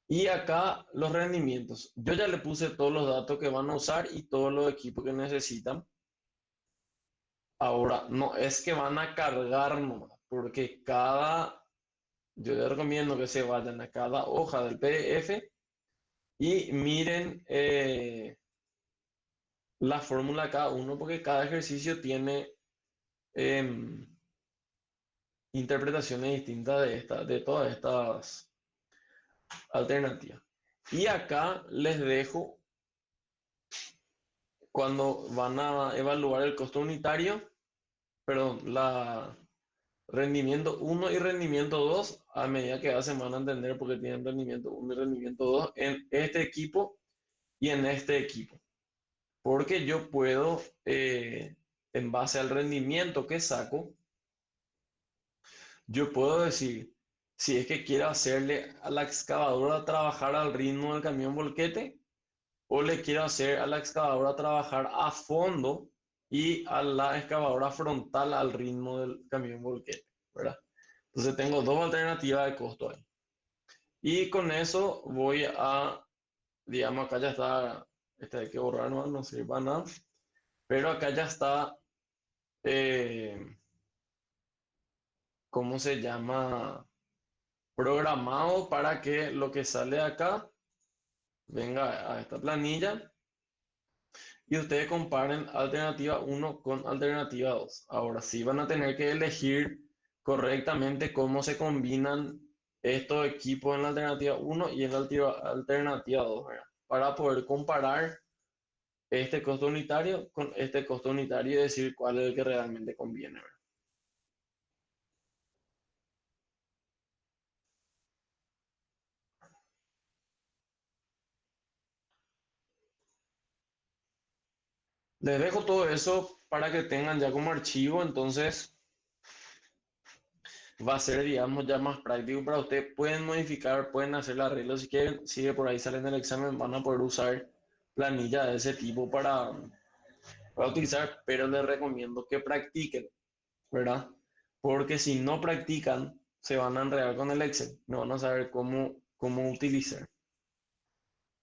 Y acá los rendimientos. Yo ya le puse todos los datos que van a usar y todos los equipos que necesitan. Ahora, no es que van a cargar nomás, porque yo les recomiendo que se vayan a cada hoja del PDF y miren la fórmula de cada uno, porque cada ejercicio tiene em, interpretaciones distintas de todas estas alternativas. Y acá les dejo cuando van a evaluar el costo unitario, perdón, la rendimiento uno y rendimiento 2 a medida que hacen van a entender por qué tienen rendimiento uno y rendimiento 2 en este equipo y en este equipo. Porque yo puedo, en base al rendimiento que saco, yo puedo decir, si es que quiero hacerle a la excavadora trabajar al ritmo del camión volquete, o le quiero hacer a la excavadora trabajar a fondo y a la excavadora frontal al ritmo del camión volquete, ¿verdad? Entonces tengo dos alternativas de costo ahí. Y con eso voy a, digamos, acá ya está, este hay que borrar, no sirve para nada, pero acá ya está, eh, ¿cómo se llama? Programado para que lo que sale acá venga a esta planilla y ustedes comparen alternativa uno con alternativa 2. Ahora sí van a tener que elegir correctamente cómo se combinan estos equipos en la alternativa uno y en la alternativa 2, ¿verdad? Para poder comparar este costo unitario con este costo unitario y decir cuál es el que realmente conviene, ¿verdad? Les dejo todo eso para que tengan ya como archivo, entonces va a ser, digamos, ya más práctico para ustedes. Pueden modificar, pueden hacer el arreglo si quieren. Si de por ahí salen del examen, van a poder usar planilla de ese tipo para utilizar, pero les recomiendo que practiquen, ¿verdad? Porque si no practican, se van a enredar con el Excel, no van a saber cómo utilizar.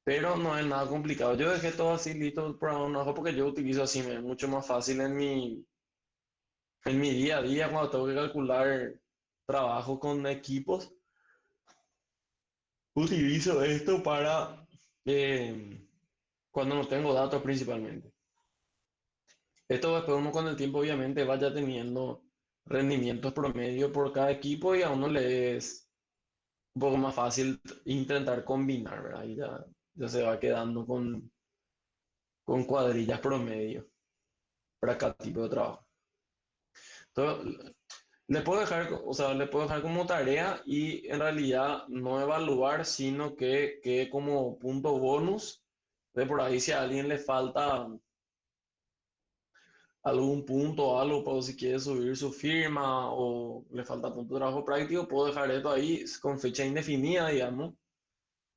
Pero no es nada complicado. Yo dejé todo así listo por un ojo porque yo utilizo así, me es mucho más fácil en mi día a día cuando tengo que calcular trabajo con equipos. Utilizo esto para cuando no tengo datos principalmente. Esto después uno con el tiempo obviamente vaya teniendo rendimientos promedio por cada equipo y a uno le es un poco más fácil intentar combinar, ¿verdad? Y ya se va quedando con cuadrillas promedio para cada tipo de trabajo. Entonces, le puedo dejar, o sea, le puedo dejar como tarea y en realidad no evaluar, sino que como punto bonus, de por ahí si a alguien le falta algún punto o algo, pues si quiere subir su firma o le falta punto de trabajo práctico, puedo dejar esto ahí con fecha indefinida, digamos,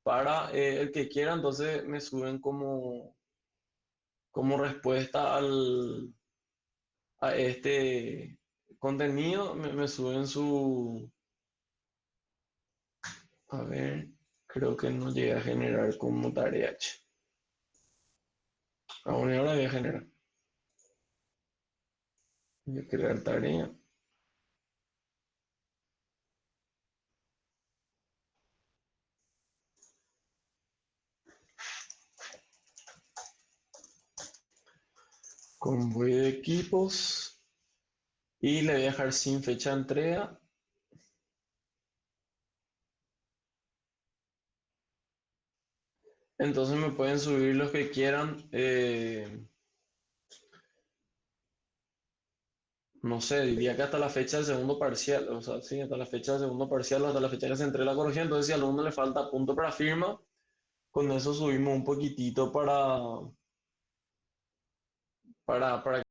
para el que quiera, entonces me suben como respuesta a este contenido, me suben a ver, creo que no llega a generar como tarea. Che. Ahora voy a generar. Voy a crear tarea. Convoy de equipos. Y le voy a dejar sin fecha de entrega. Entonces me pueden subir los que quieran. No sé, diría que hasta la fecha del segundo parcial. O sea, sí, hasta la fecha del segundo parcial o hasta la fecha que se entregue la corrección. Entonces si a alumno le falta punto para firma, con eso subimos un poquito para